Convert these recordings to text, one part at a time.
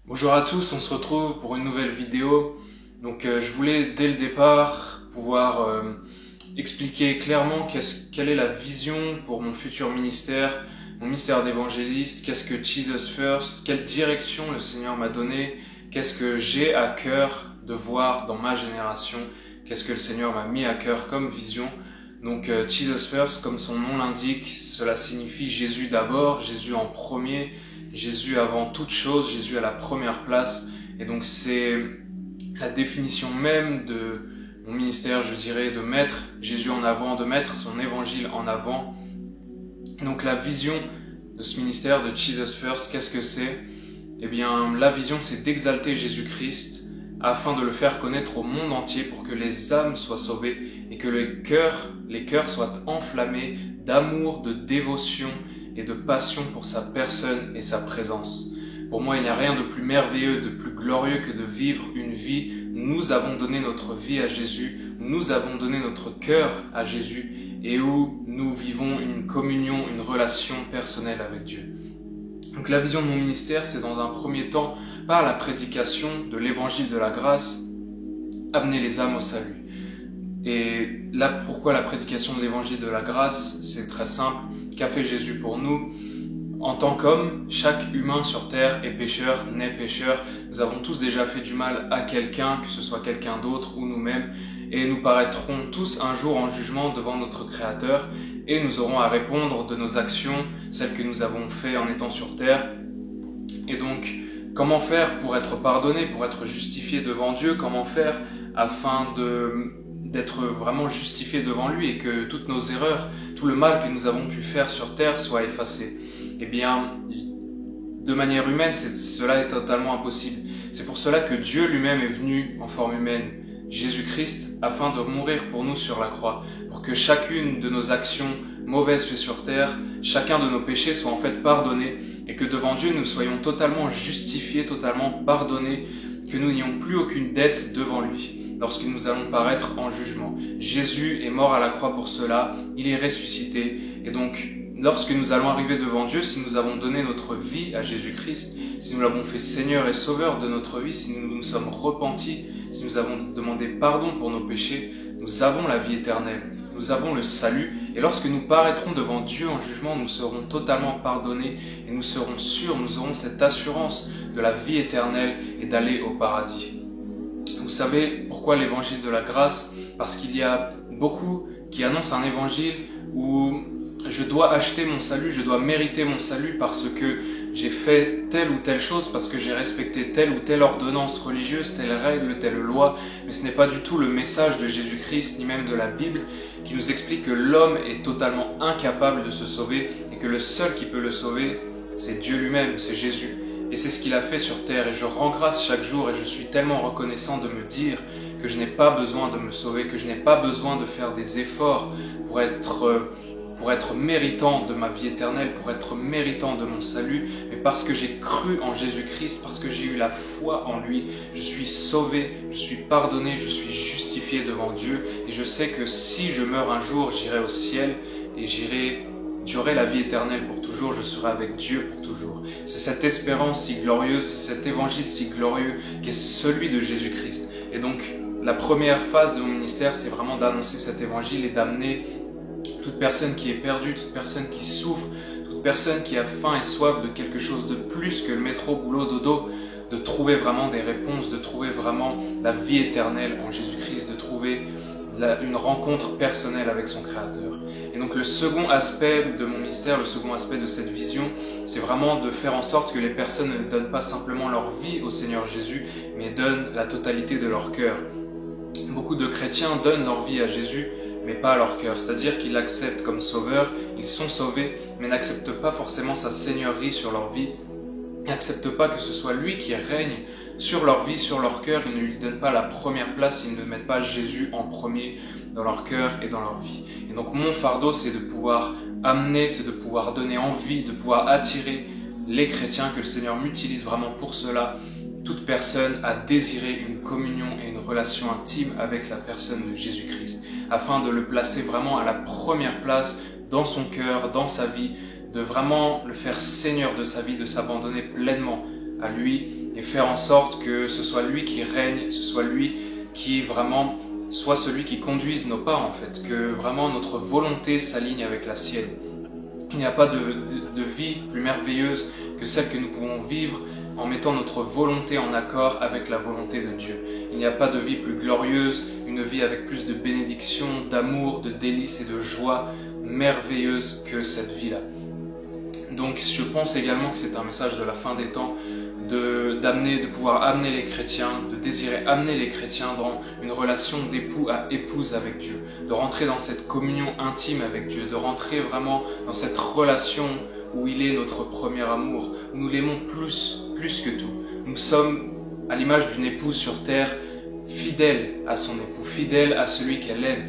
Bonjour à tous, on se retrouve pour une nouvelle vidéo. Je voulais dès le départ pouvoir expliquer clairement quelle est la vision pour mon futur ministère, mon ministère d'évangéliste, qu'est-ce que Jesus First, quelle direction le Seigneur m'a donné, qu'est-ce que j'ai à cœur de voir dans ma génération, qu'est-ce que le Seigneur m'a mis à cœur comme vision. Jesus First, comme son nom l'indique, cela signifie Jésus d'abord, Jésus en premier, Jésus avant toute chose, Jésus à la première place. Et donc c'est la définition même de mon ministère, je dirais, de mettre Jésus en avant, de mettre son évangile en avant. Donc la vision de ce ministère de Jesus First, qu'est-ce que c'est? Eh bien, la vision, c'est d'exalter Jésus-Christ afin de le faire connaître au monde entier pour que les âmes soient sauvées et que les cœurs soient enflammés d'amour, de dévotion et de passion pour sa personne et sa présence. Pour moi, il n'y a rien de plus merveilleux, de plus glorieux que de vivre une vie. Nous avons donné notre vie à Jésus, nous avons donné notre cœur à Jésus et où nous vivons une communion, une relation personnelle avec Dieu. Donc la vision de mon ministère, c'est dans un premier temps, par la prédication de l'évangile de la grâce, amener les âmes au salut. Et là, pourquoi la prédication de l'évangile de la grâce? C'est très simple. Qu'a fait Jésus pour nous? En tant qu'homme, chaque humain sur terre est pécheur, naît pécheur. Nous avons tous déjà fait du mal à quelqu'un, que ce soit quelqu'un d'autre ou nous-mêmes, et nous paraîtrons tous un jour en jugement devant notre Créateur, et nous aurons à répondre de nos actions, celles que nous avons faites en étant sur terre. Et donc, comment faire pour être pardonné, pour être justifié devant Dieu? Comment faire afin d'être vraiment justifié devant lui et que toutes nos erreurs, tout le mal que nous avons pu faire sur terre soit effacé? Eh bien, de manière humaine, cela est totalement impossible. C'est pour cela que Dieu lui-même est venu en forme humaine, Jésus-Christ, afin de mourir pour nous sur la croix, pour que chacune de nos actions mauvaises faites sur terre, chacun de nos péchés soit en fait pardonné, et que devant Dieu nous soyons totalement justifiés, totalement pardonnés, que nous n'ayons plus aucune dette devant lui, lorsque nous allons paraître en jugement. Jésus est mort à la croix pour cela, il est ressuscité, et donc, lorsque nous allons arriver devant Dieu, si nous avons donné notre vie à Jésus-Christ, si nous l'avons fait Seigneur et Sauveur de notre vie, si nous nous sommes repentis, si nous avons demandé pardon pour nos péchés, nous avons la vie éternelle, nous avons le salut, et lorsque nous paraîtrons devant Dieu en jugement, nous serons totalement pardonnés, et nous serons sûrs, nous aurons cette assurance de la vie éternelle et d'aller au paradis. Vous savez pourquoi l'évangile de la grâce? Parce qu'il y a beaucoup qui annoncent un évangile où je dois acheter mon salut, je dois mériter mon salut parce que j'ai fait telle ou telle chose, parce que j'ai respecté telle ou telle ordonnance religieuse, telle règle, telle loi. Mais ce n'est pas du tout le message de Jésus-Christ, ni même de la Bible, qui nous explique que l'homme est totalement incapable de se sauver et que le seul qui peut le sauver, c'est Dieu lui-même, c'est Jésus. Et c'est ce qu'il a fait sur terre et je rends grâce chaque jour et je suis tellement reconnaissant de me dire que je n'ai pas besoin de me sauver, que je n'ai pas besoin de faire des efforts pour être méritant de ma vie éternelle, pour être méritant de mon salut, mais parce que j'ai cru en Jésus-Christ, parce que j'ai eu la foi en lui, je suis sauvé, je suis pardonné, je suis justifié devant Dieu, et je sais que si je meurs un jour, j'irai au ciel, et j'aurai la vie éternelle pour toujours, je serai avec Dieu pour toujours. C'est cette espérance si glorieuse, c'est cet évangile si glorieux qui est celui de Jésus-Christ. Et donc, la première phase de mon ministère, c'est vraiment d'annoncer cet évangile et d'amener toute personne qui est perdue, toute personne qui souffre, toute personne qui a faim et soif de quelque chose de plus que le métro, boulot, dodo, de trouver vraiment des réponses, de trouver vraiment la vie éternelle en Jésus-Christ, de trouver une rencontre personnelle avec son Créateur. Et donc le second aspect de mon ministère, le second aspect de cette vision, c'est vraiment de faire en sorte que les personnes ne donnent pas simplement leur vie au Seigneur Jésus, mais donnent la totalité de leur cœur. Beaucoup de chrétiens donnent leur vie à Jésus, mais pas à leur cœur, c'est-à-dire qu'ils l'acceptent comme sauveur, ils sont sauvés, mais n'acceptent pas forcément sa seigneurie sur leur vie, n'acceptent pas que ce soit lui qui règne sur leur vie, sur leur cœur, ils ne lui donnent pas la première place, ils ne mettent pas Jésus en premier dans leur cœur et dans leur vie. Et donc mon fardeau, c'est de pouvoir amener, c'est de pouvoir donner envie, de pouvoir attirer les chrétiens, que le Seigneur m'utilise vraiment pour cela, toute personne à désirer une communion et une relation intime avec la personne de Jésus-Christ, afin de le placer vraiment à la première place dans son cœur, dans sa vie, de vraiment le faire Seigneur de sa vie, de s'abandonner pleinement à lui et faire en sorte que ce soit lui qui règne, ce soit lui qui vraiment soit celui qui conduise nos pas en fait, que vraiment notre volonté s'aligne avec la sienne. Il n'y a pas de vie plus merveilleuse que celle que nous pouvons vivre en mettant notre volonté en accord avec la volonté de Dieu. Il n'y a pas de vie plus glorieuse, une vie avec plus de bénédiction, d'amour, de délices et de joie merveilleuse que cette vie-là. Donc je pense également que c'est un message de la fin des temps, de pouvoir amener les chrétiens, de désirer amener les chrétiens dans une relation d'époux à épouse avec Dieu, de rentrer dans cette communion intime avec Dieu, de rentrer vraiment dans cette relation où il est notre premier amour, où nous l'aimons plus que tout. Nous sommes à l'image d'une épouse sur terre, fidèle à son époux, fidèle à celui qu'elle aime,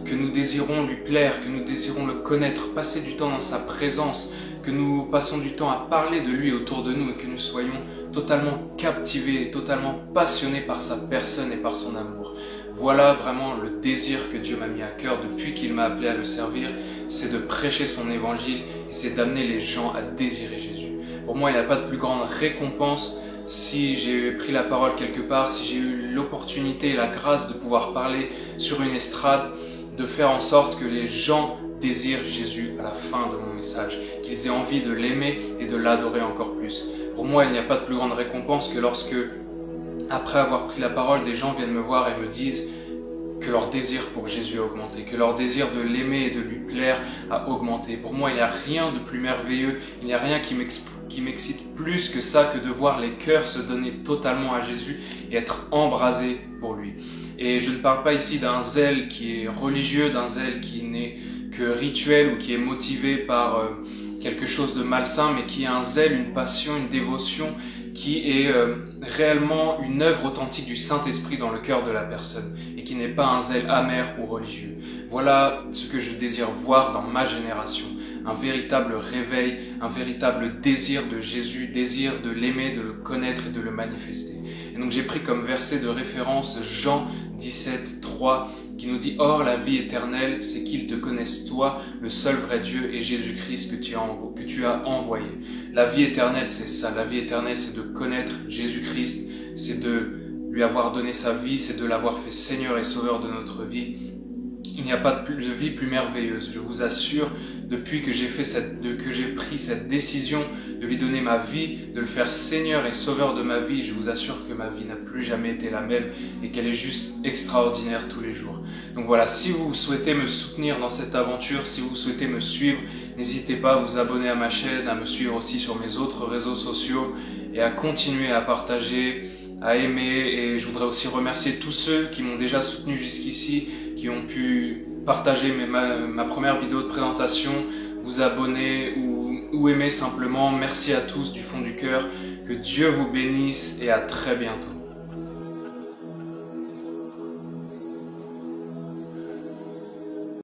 que nous désirons lui plaire, que nous désirons le connaître, passer du temps dans sa présence, que nous passons du temps à parler de lui autour de nous et que nous soyons totalement captivés, totalement passionnés par sa personne et par son amour. Voilà vraiment le désir que Dieu m'a mis à cœur depuis qu'il m'a appelé à le servir, c'est de prêcher son évangile et c'est d'amener les gens à désirer Jésus. Pour moi, il n'y a pas de plus grande récompense si j'ai pris la parole quelque part, si j'ai eu l'opportunité et la grâce de pouvoir parler sur une estrade, de faire en sorte que les gens désirent Jésus à la fin de mon message, qu'ils aient envie de l'aimer et de l'adorer encore plus. Pour moi, il n'y a pas de plus grande récompense que lorsque, après avoir pris la parole, des gens viennent me voir et me disent que leur désir pour Jésus a augmenté, que leur désir de l'aimer et de lui plaire a augmenté. Pour moi, il n'y a rien de plus merveilleux, il n'y a rien qui m'excite plus que ça, que de voir les cœurs se donner totalement à Jésus et être embrasés pour lui. Et je ne parle pas ici d'un zèle qui est religieux, d'un zèle qui n'est que rituel ou qui est motivé par quelque chose de malsain, mais qui est un zèle, une passion, une dévotion qui est réellement une œuvre authentique du Saint-Esprit dans le cœur de la personne et qui n'est pas un zèle amer ou religieux. Voilà ce que je désire voir dans ma génération, un véritable réveil, un véritable désir de Jésus, désir de l'aimer, de le connaître et de le manifester. Et donc j'ai pris comme verset de référence Jean 17, 3, qui nous dit « Or, la vie éternelle, c'est qu'ils te connaissent toi, le seul vrai Dieu, et Jésus-Christ que tu as envoyé. » La vie éternelle, c'est ça. La vie éternelle, c'est de connaître Jésus-Christ, c'est de lui avoir donné sa vie, c'est de l'avoir fait Seigneur et Sauveur de notre vie. Il n'y a pas de vie plus merveilleuse. Je vous assure, depuis que j'ai pris cette décision de lui donner ma vie, de le faire Seigneur et Sauveur de ma vie, je vous assure que ma vie n'a plus jamais été la même et qu'elle est juste extraordinaire tous les jours. Donc voilà, si vous souhaitez me soutenir dans cette aventure, si vous souhaitez me suivre, n'hésitez pas à vous abonner à ma chaîne, à me suivre aussi sur mes autres réseaux sociaux et à continuer à partager, à aimer. Et je voudrais aussi remercier tous ceux qui m'ont déjà soutenu jusqu'ici, qui ont pu partager ma première vidéo de présentation, vous abonner ou aimer simplement. Merci à tous du fond du cœur, que Dieu vous bénisse et à très bientôt.